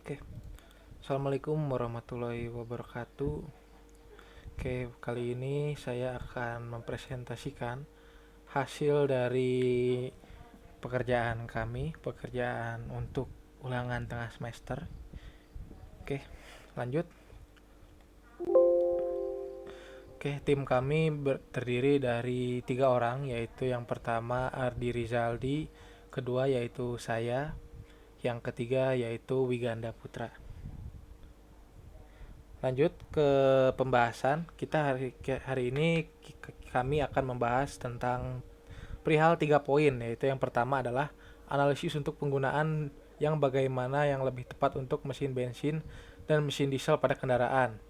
Oke, Assalamualaikum warahmatullahi wabarakatuh. Oke, kali ini saya akan mempresentasikan hasil dari pekerjaan kami, pekerjaan untuk ulangan tengah semester. Oke, lanjut. Oke, tim kami terdiri dari 3 orang, yaitu yang pertama Ardi Rizaldi, kedua yaitu saya, yang ketiga yaitu Wiganda Putra. Lanjut ke pembahasan. Hari ini kami akan membahas tentang perihal 3 poin, yaitu yang pertama adalah analisis untuk penggunaan yang bagaimana yang lebih tepat untuk mesin bensin dan mesin diesel pada kendaraan.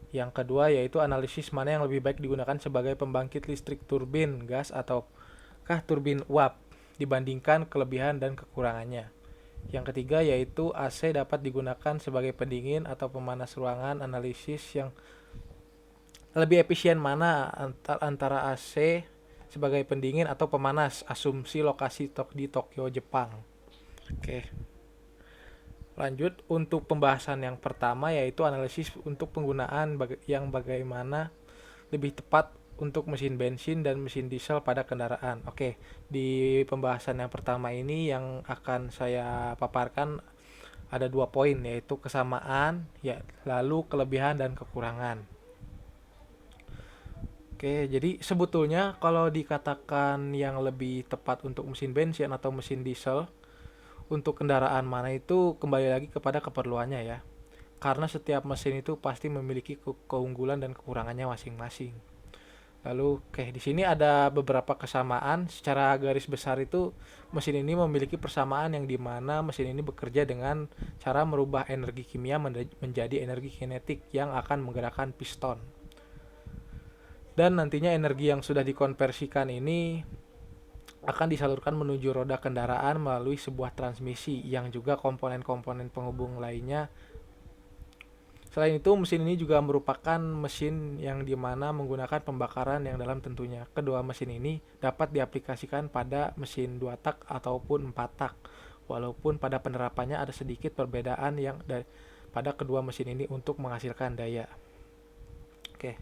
Yang kedua yaitu analisis mana yang lebih baik digunakan sebagai pembangkit listrik turbin gas ataukah turbin uap dibandingkan kelebihan dan kekurangannya. Yang ketiga yaitu AC dapat digunakan sebagai pendingin atau pemanas ruangan. Analisis yang lebih efisien mana antara AC sebagai pendingin atau pemanas. Asumsi lokasi di Tokyo, Jepang. Oke. Lanjut untuk pembahasan yang pertama yaitu analisis untuk penggunaan yang bagaimana lebih tepat untuk mesin bensin dan mesin diesel pada kendaraan. Oke, di pembahasan yang pertama ini yang akan saya paparkan ada 2 poin, yaitu kesamaan, ya, lalu kelebihan dan kekurangan. Oke, jadi sebetulnya kalau dikatakan yang lebih tepat untuk mesin bensin atau mesin diesel untuk kendaraan mana itu kembali lagi kepada keperluannya ya. Karena setiap mesin itu pasti memiliki keunggulan dan kekurangannya masing-masing. Lalu, oke, di sini ada beberapa kesamaan. Secara garis besar itu mesin ini memiliki persamaan yang dimana mesin ini bekerja dengan cara merubah energi kimia menjadi energi kinetik yang akan menggerakkan piston. Dan nantinya energi yang sudah dikonversikan ini akan disalurkan menuju roda kendaraan melalui sebuah transmisi yang juga komponen-komponen penghubung lainnya. Selain itu, mesin ini juga merupakan mesin yang dimana menggunakan pembakaran yang dalam tentunya. Kedua mesin ini dapat diaplikasikan pada mesin 2 tak ataupun 4 tak, walaupun pada penerapannya ada sedikit perbedaan pada kedua mesin ini untuk menghasilkan daya. Oke,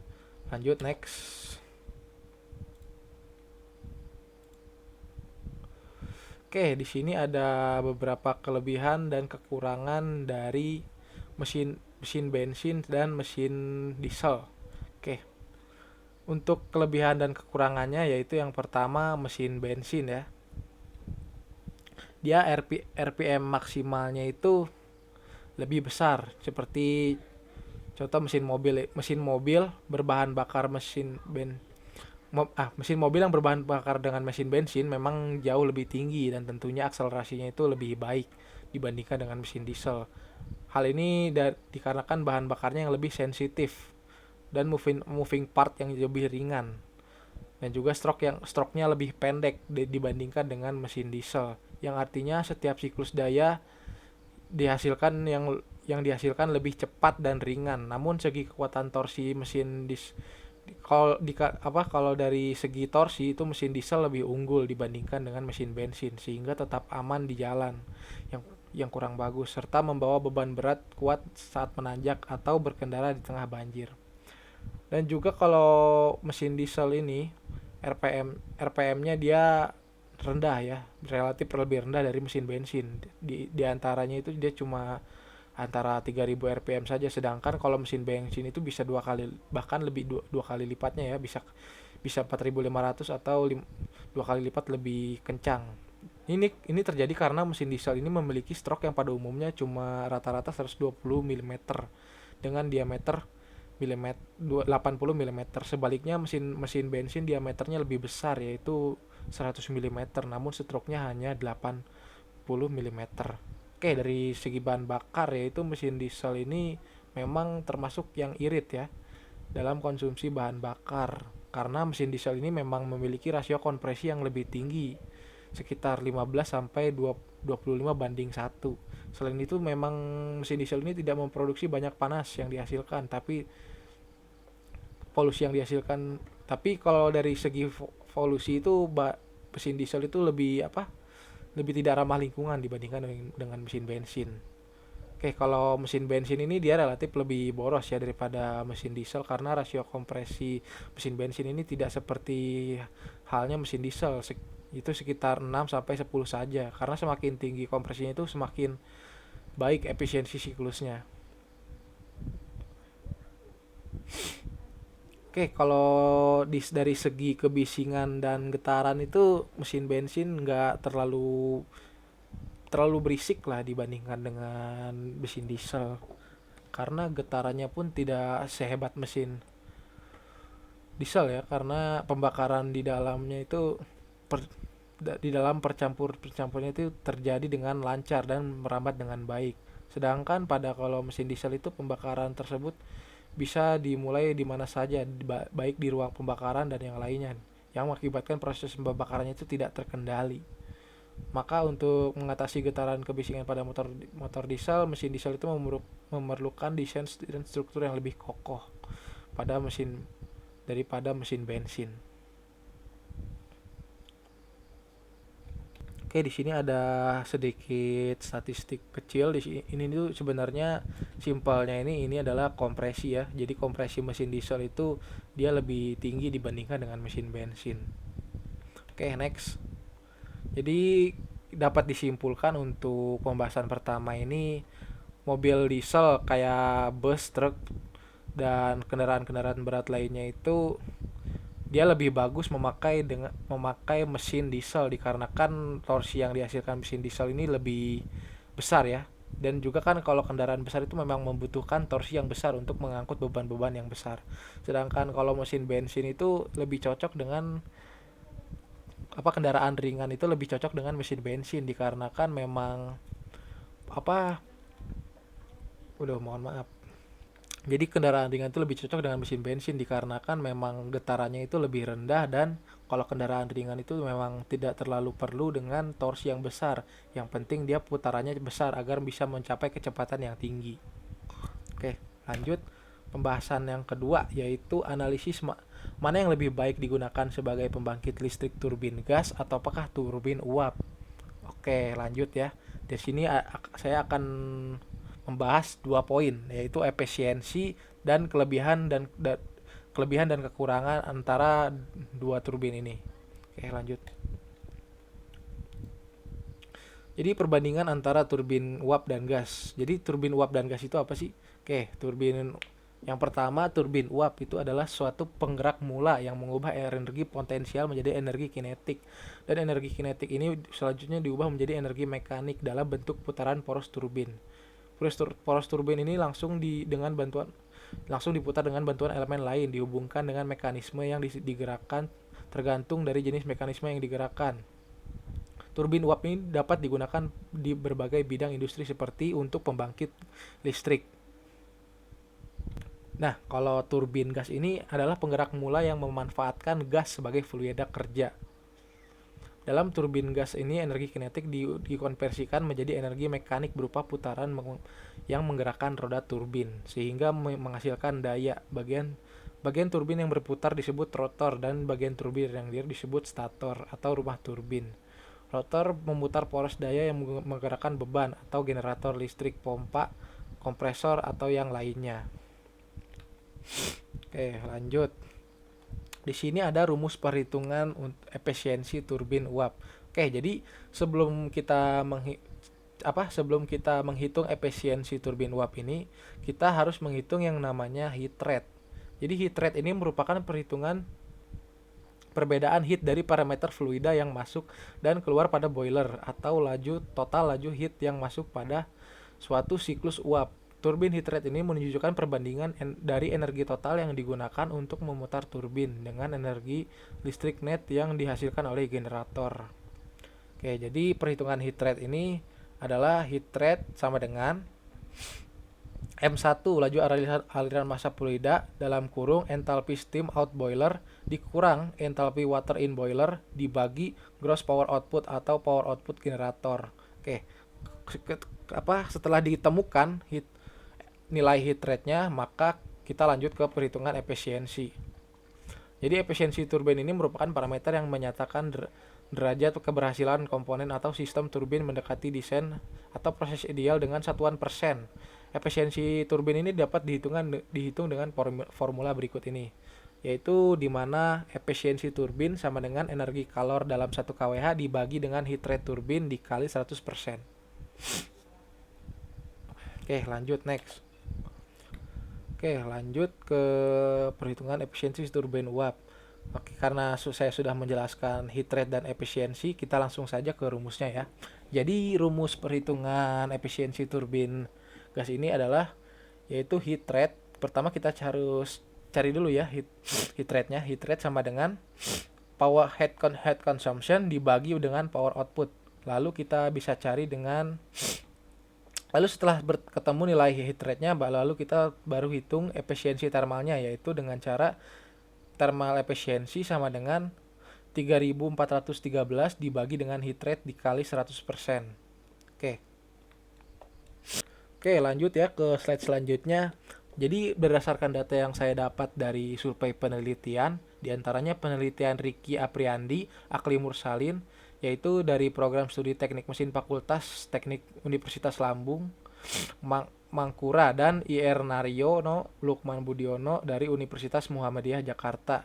lanjut next. Oke, di sini ada beberapa kelebihan dan kekurangan dari mesin mesin bensin dan mesin diesel. Oke, untuk kelebihan dan kekurangannya yaitu yang pertama mesin bensin ya. Dia RPM maksimalnya itu lebih besar seperti contoh mesin mobil berbahan bakar mesin mobil yang berbahan bakar dengan mesin bensin memang jauh lebih tinggi dan tentunya akselerasinya itu lebih baik dibandingkan dengan mesin diesel. Hal ini dikarenakan bahan bakarnya yang lebih sensitif dan moving part yang lebih ringan, dan juga stroke-nya lebih pendek dibandingkan dengan mesin diesel, yang artinya setiap siklus daya yang dihasilkan lebih cepat dan ringan. Namun segi kekuatan torsi mesin kalau dari segi torsi itu mesin diesel lebih unggul dibandingkan dengan mesin bensin, sehingga tetap aman di jalan yang yang kurang bagus serta membawa beban berat kuat saat menanjak atau berkendara di tengah banjir. Dan juga kalau mesin diesel ini RPM-nya dia rendah ya, relatif lebih rendah dari mesin bensin. Di antaranya itu dia cuma antara 3000 rpm saja, sedangkan kalau mesin bensin itu bisa 2 kali, bahkan lebih 2 kali lipatnya ya, bisa bisa 4500 atau 2 kali lipat lebih kencang. Ini terjadi karena mesin diesel ini memiliki stroke yang pada umumnya cuma rata-rata 120 mm dengan diameter 80 mm. Sebaliknya mesin mesin bensin diameternya lebih besar yaitu 100 mm, namun stroke-nya hanya 80 mm. Oke, dari segi bahan bakar yaitu mesin diesel ini memang termasuk yang irit ya dalam konsumsi bahan bakar, karena mesin diesel ini memang memiliki rasio kompresi yang lebih tinggi, sekitar 15 sampai 25:1. Selain itu memang mesin diesel ini tidak memproduksi banyak panas yang dihasilkan, polusi yang dihasilkan. Tapi kalau dari segi polusi itu mesin diesel itu lebih tidak ramah lingkungan dibandingkan dengan mesin bensin. Oke, Oke, kalau mesin bensin ini dia relatif lebih boros ya daripada mesin diesel karena rasio kompresi mesin bensin ini tidak seperti halnya mesin diesel. Itu sekitar 6 sampai 10 saja. Karena semakin tinggi kompresinya itu semakin baik efisiensi siklusnya. Oke, kalau dari segi kebisingan dan getaran itu mesin bensin nggak terlalu terlalu berisik lah dibandingkan dengan mesin diesel. Karena getarannya pun tidak sehebat mesin diesel ya, karena pembakaran di dalamnya itu per- di dalam percampurnya itu terjadi dengan lancar dan merambat dengan baik. Sedangkan pada kalau mesin diesel itu pembakaran tersebut bisa dimulai di mana saja, baik di ruang pembakaran dan yang lainnya, yang mengakibatkan proses pembakarannya itu tidak terkendali. Maka untuk mengatasi getaran kebisingan pada motor motor diesel, mesin diesel itu memerlukan desain dan struktur yang lebih kokoh pada mesin daripada mesin bensin. Oke, di sini ada sedikit statistik kecil di sini. Ini tuh sebenarnya simpelnya ini adalah kompresi ya. Jadi kompresi mesin diesel itu dia lebih tinggi dibandingkan dengan mesin bensin. Oke, next. Jadi dapat disimpulkan untuk pembahasan pertama ini, mobil diesel kayak bus, truk, dan kendaraan-kendaraan berat lainnya itu dia lebih bagus memakai mesin diesel dikarenakan torsi yang dihasilkan mesin diesel ini lebih besar ya. Dan juga kan kalau kendaraan besar itu memang membutuhkan torsi yang besar untuk mengangkut beban-beban yang besar. Sedangkan kalau mesin bensin itu lebih cocok dengan kendaraan ringan, itu lebih cocok dengan mesin bensin dikarenakan memang apa udah mohon maaf. Jadi kendaraan ringan itu lebih cocok dengan mesin bensin dikarenakan memang getarannya itu lebih rendah, dan kalau kendaraan ringan itu memang tidak terlalu perlu dengan torsi yang besar. Yang penting dia putarannya besar agar bisa mencapai kecepatan yang tinggi. Oke, lanjut. Pembahasan yang kedua yaitu analisis mana yang lebih baik digunakan sebagai pembangkit listrik, turbin gas atau apakah turbin uap. Oke, lanjut ya. Di sini saya akan membahas 2 poin, yaitu efisiensi dan kelebihan dan kekurangan antara dua turbin ini. Oke, lanjut. Jadi perbandingan antara turbin uap dan gas. Jadi turbin uap dan gas itu apa sih? Oke, turbin yang pertama, turbin uap itu adalah suatu penggerak mula yang mengubah energi potensial menjadi energi kinetik. Dan energi kinetik ini selanjutnya diubah menjadi energi mekanik dalam bentuk putaran poros turbin. Poros turbin ini langsung diputar dengan bantuan elemen lain, dihubungkan dengan mekanisme yang digerakkan tergantung dari jenis mekanisme yang digerakkan. Turbin uap ini dapat digunakan di berbagai bidang industri seperti untuk pembangkit listrik. Nah, kalau turbin gas ini adalah penggerak mula yang memanfaatkan gas sebagai fluida kerja. Dalam turbin gas ini energi kinetik dikonversikan menjadi energi mekanik berupa putaran yang menggerakkan roda turbin sehingga menghasilkan daya. Bagian turbin yang berputar disebut rotor dan bagian turbin yang disebut stator atau rumah turbin. Rotor memutar poros daya yang menggerakkan beban atau generator listrik, pompa, kompresor atau yang lainnya. Oke, lanjut. Di sini ada rumus perhitungan efisiensi turbin uap. Oke, jadi sebelum kita menghitung efisiensi turbin uap ini, kita harus menghitung yang namanya heat rate. Jadi heat rate ini merupakan perhitungan perbedaan heat dari parameter fluida yang masuk dan keluar pada boiler atau total laju heat yang masuk pada suatu siklus uap. Turbin heat rate ini menunjukkan perbandingan dari energi total yang digunakan untuk memutar turbin dengan energi listrik net yang dihasilkan oleh generator. Oke, jadi perhitungan heat rate ini adalah heat rate sama dengan M1 laju aliran massa fluida dalam kurung entalpi steam out boiler dikurang entalpi water in boiler dibagi gross power output atau power output generator. Oke, setelah ditemukan nilai heat rate-nya, maka kita lanjut ke perhitungan efisiensi. Jadi efisiensi turbin ini merupakan parameter yang menyatakan Derajat keberhasilan komponen atau sistem turbin mendekati desain atau proses ideal dengan satuan persen. Efisiensi turbin ini dapat dihitung dengan formula berikut ini, yaitu di mana efisiensi turbin sama dengan energi kalor dalam 1 kWh dibagi dengan heat rate turbin dikali 100%. Oke, lanjut next. Oke, lanjut ke perhitungan efisiensi turbin uap. Oke, karena saya sudah menjelaskan heat rate dan efisiensi, kita langsung saja ke rumusnya ya. Jadi rumus perhitungan efisiensi turbin gas ini adalah yaitu heat rate. Pertama kita harus cari dulu ya heat rate-nya. Heat rate sama dengan power head consumption dibagi dengan power output. Lalu kita bisa cari dengan setelah ketemu nilai heat rate-nya, lalu kita baru hitung efisiensi termalnya, yaitu dengan cara thermal efficiency sama dengan 3413 dibagi dengan heat rate dikali 100%. Oke. Oke, lanjut ya ke slide selanjutnya. Jadi berdasarkan data yang saya dapat dari survei penelitian, diantaranya penelitian Ricky Apriandi, Akli Mursalin, yaitu dari program studi teknik mesin Fakultas Teknik Universitas Lambung, Mangkura, dan IR Naryono Lukman Budiono dari Universitas Muhammadiyah Jakarta.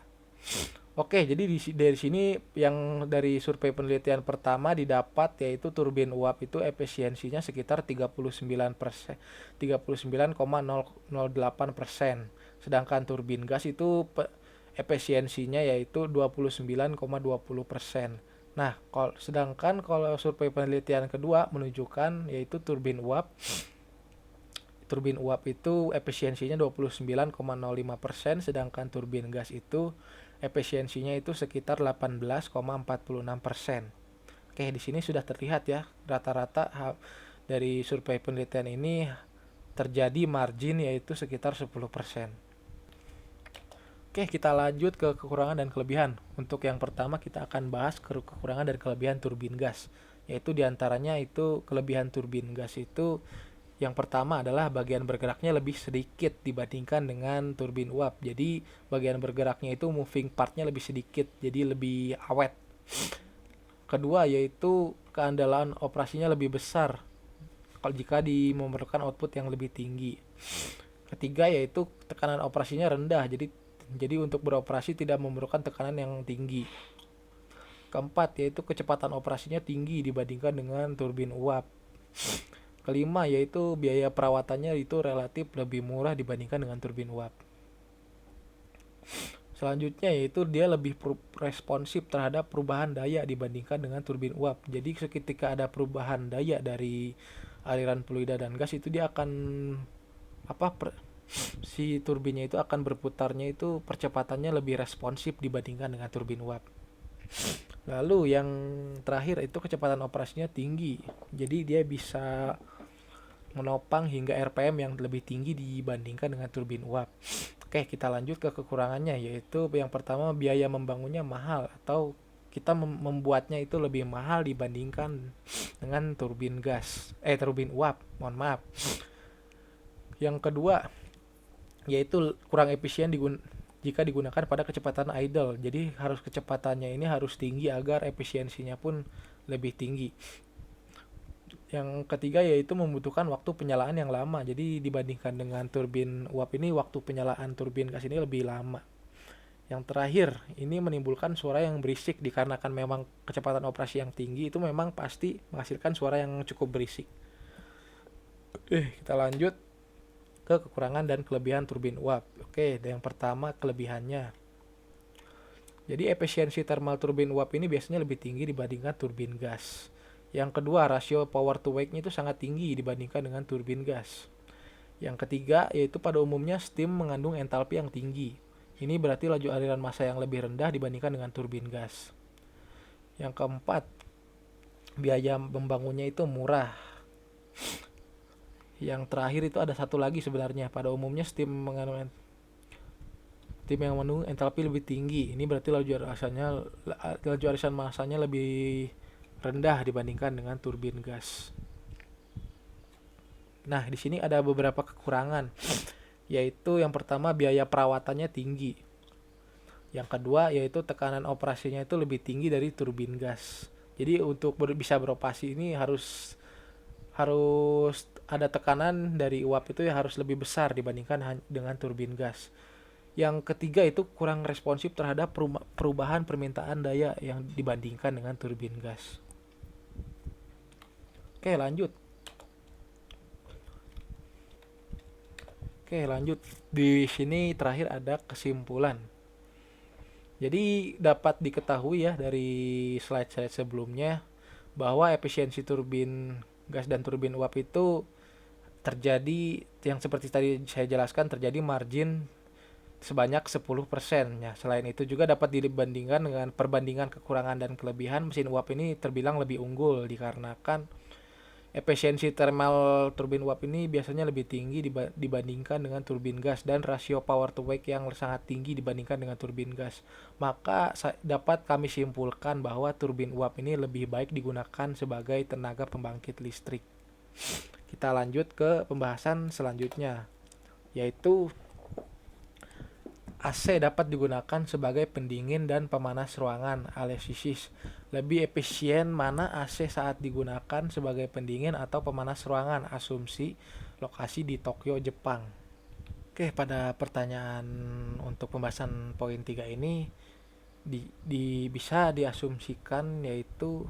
Oke, jadi dari sini yang dari survei penelitian pertama didapat yaitu turbin uap itu efisiensinya sekitar 39%, 39,008%. Sedangkan turbin gas itu efisiensinya yaitu 29,20%. Nah, sedangkan kalau survei penelitian kedua menunjukkan yaitu turbin uap itu efisiensinya 29,05%, sedangkan turbin gas itu efisiensinya itu sekitar 18,46%. Oke, di sini sudah terlihat ya rata-rata dari survei penelitian ini terjadi margin yaitu sekitar 10%. Oke, kita lanjut ke kekurangan dan kelebihan. Untuk yang pertama kita akan bahas kekurangan dan kelebihan turbin gas, yaitu diantaranya itu kelebihan turbin gas itu yang pertama adalah bagian bergeraknya lebih sedikit dibandingkan dengan turbin uap. Jadi bagian bergeraknya itu moving partnya lebih sedikit, jadi lebih awet. Kedua yaitu keandalan operasinya lebih besar kalau jika memerlukan output yang lebih tinggi. Ketiga yaitu tekanan operasinya rendah, jadi untuk beroperasi tidak memerlukan tekanan yang tinggi. Keempat yaitu kecepatan operasinya tinggi dibandingkan dengan turbin uap. Kelima yaitu biaya perawatannya itu relatif lebih murah dibandingkan dengan turbin uap. Selanjutnya yaitu dia lebih responsif terhadap perubahan daya dibandingkan dengan turbin uap. Jadi ketika ada perubahan daya dari aliran fluida dan gas itu dia akan si turbinnya itu akan berputarnya itu percepatannya lebih responsif dibandingkan dengan turbin uap. Lalu yang terakhir itu kecepatan operasinya tinggi. Jadi dia bisa menopang hingga RPM yang lebih tinggi dibandingkan dengan turbin uap. Oke, kita lanjut ke kekurangannya, yaitu yang pertama biaya membangunnya mahal atau kita membuatnya itu lebih mahal dibandingkan dengan turbin uap. Mohon maaf. Yang kedua yaitu kurang efisien jika digunakan pada kecepatan idle. Jadi kecepatannya ini harus tinggi agar efisiensinya pun lebih tinggi. Yang ketiga yaitu membutuhkan waktu penyalaan yang lama. Jadi dibandingkan dengan turbin uap ini waktu penyalaan turbin gas ini lebih lama. Yang terakhir, ini menimbulkan suara yang berisik dikarenakan memang kecepatan operasi yang tinggi itu memang pasti menghasilkan suara yang cukup berisik. Kita lanjut ke kekurangan dan kelebihan turbin uap. Oke, yang pertama kelebihannya. Jadi efisiensi thermal turbin uap ini biasanya lebih tinggi dibandingkan turbin gas. Yang kedua, rasio power to weight-nya itu sangat tinggi dibandingkan dengan turbin gas. Yang ketiga, yaitu pada umumnya steam mengandung entalpi yang tinggi. Ini berarti laju aliran massa yang lebih rendah dibandingkan dengan turbin gas. Yang keempat, biaya membangunnya itu murah. Yang terakhir itu ada satu lagi sebenarnya, pada umumnya steam yang mengandung entalpi lebih tinggi. Ini berarti laju aliran massanya lebih rendah dibandingkan dengan turbin gas. Nah, di sini ada beberapa kekurangan, yaitu yang pertama biaya perawatannya tinggi. Yang kedua yaitu tekanan operasinya itu lebih tinggi dari turbin gas. Jadi untuk bisa beroperasi ini harus harus ada tekanan dari uap itu ya harus lebih besar dibandingkan dengan turbin gas. Yang ketiga itu kurang responsif terhadap perubahan permintaan daya yang dibandingkan dengan turbin gas. Oke, lanjut. Oke, lanjut. Di sini terakhir ada kesimpulan. Jadi dapat diketahui ya dari slide-slide sebelumnya bahwa efisiensi turbin gas dan turbin uap itu terjadi yang seperti tadi saya jelaskan, terjadi margin sebanyak 10% ya. Selain itu juga dapat dibandingkan dengan perbandingan kekurangan dan kelebihan mesin uap ini terbilang lebih unggul dikarenakan efisiensi thermal turbin uap ini biasanya lebih tinggi dibandingkan dengan turbin gas dan rasio power to weight yang sangat tinggi dibandingkan dengan turbin gas. Maka dapat kami simpulkan bahwa turbin uap ini lebih baik digunakan sebagai tenaga pembangkit listrik. Kita lanjut ke pembahasan selanjutnya, yaitu AC dapat digunakan sebagai pendingin dan pemanas ruangan alias. Lebih efisien mana AC saat digunakan sebagai pendingin atau pemanas ruangan? Asumsi lokasi di Tokyo, Jepang. Oke, pada pertanyaan untuk pembahasan poin 3 ini bisa diasumsikan yaitu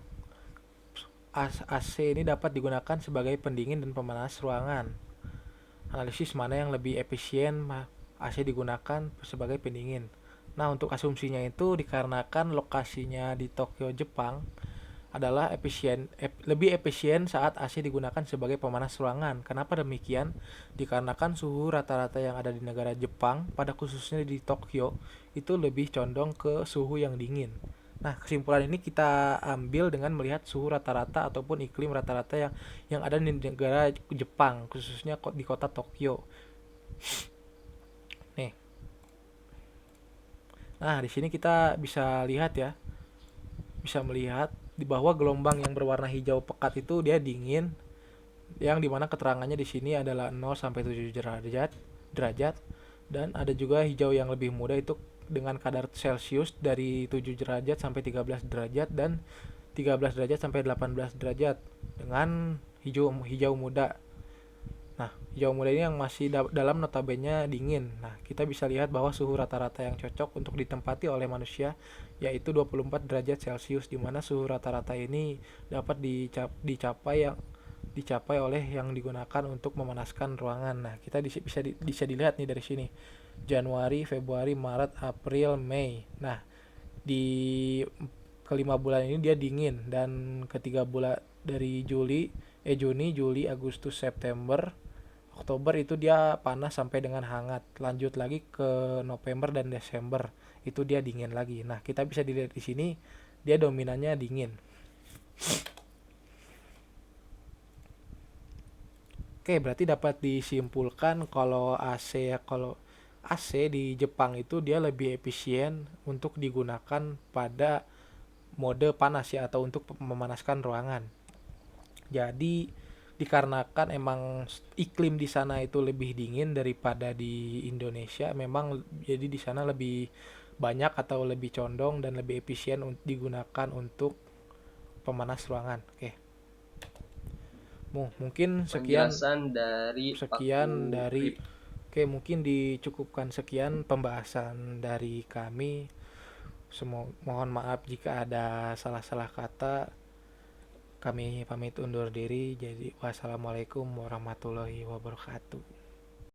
AC ini dapat digunakan sebagai pendingin dan pemanas ruangan. Analisis mana yang lebih efisien AC digunakan sebagai pendingin. Nah, untuk asumsinya itu dikarenakan lokasinya di Tokyo, Jepang adalah lebih efisien saat AC digunakan sebagai pemanas ruangan. Kenapa demikian? Dikarenakan suhu rata-rata yang ada di negara Jepang, pada khususnya di Tokyo, itu lebih condong ke suhu yang dingin. Nah, kesimpulan ini kita ambil dengan melihat suhu rata-rata ataupun iklim rata-rata yang ada di negara Jepang, khususnya di kota Tokyo. Nih. Nah, di sini kita bisa lihat ya. Bisa melihat di bawah gelombang yang berwarna hijau pekat itu dia dingin, yang dimana keterangannya di sini adalah 0 sampai 7 derajat dan ada juga hijau yang lebih muda itu dengan kadar Celcius dari 7 derajat sampai 13 derajat dan 13 derajat sampai 18 derajat dengan hijau muda. Nah, hijau muda ini yang masih dalam notabene dingin. Nah, kita bisa lihat bahwa suhu rata-rata yang cocok untuk ditempati oleh manusia yaitu 24 derajat Celcius, di mana suhu rata-rata ini dapat dicapai oleh yang digunakan untuk memanaskan ruangan. Nah, kita bisa dilihat nih dari sini. Januari, Februari, Maret, April, Mei. Nah, di kelima bulan ini dia dingin dan ketiga bulan dari Juni, Juli, Agustus, September, Oktober itu dia panas sampai dengan hangat. Lanjut lagi ke November dan Desember, itu dia dingin lagi. Nah, kita bisa dilihat di sini dia dominannya dingin. Oke, berarti dapat disimpulkan kalau AC di Jepang itu dia lebih efisien untuk digunakan pada mode panas ya, atau untuk memanaskan ruangan. Jadi dikarenakan emang iklim di sana itu lebih dingin daripada di Indonesia, memang jadi di sana lebih banyak atau lebih condong dan lebih efisien digunakan untuk pemanas ruangan. Oke. Mungkin Penjelasan dari sekian Paku dari Rip. Oke, mungkin dicukupkan sekian pembahasan dari kami. Mohon maaf jika ada salah-salah kata. Kami pamit undur diri. Jadi wassalamualaikum warahmatullahi wabarakatuh.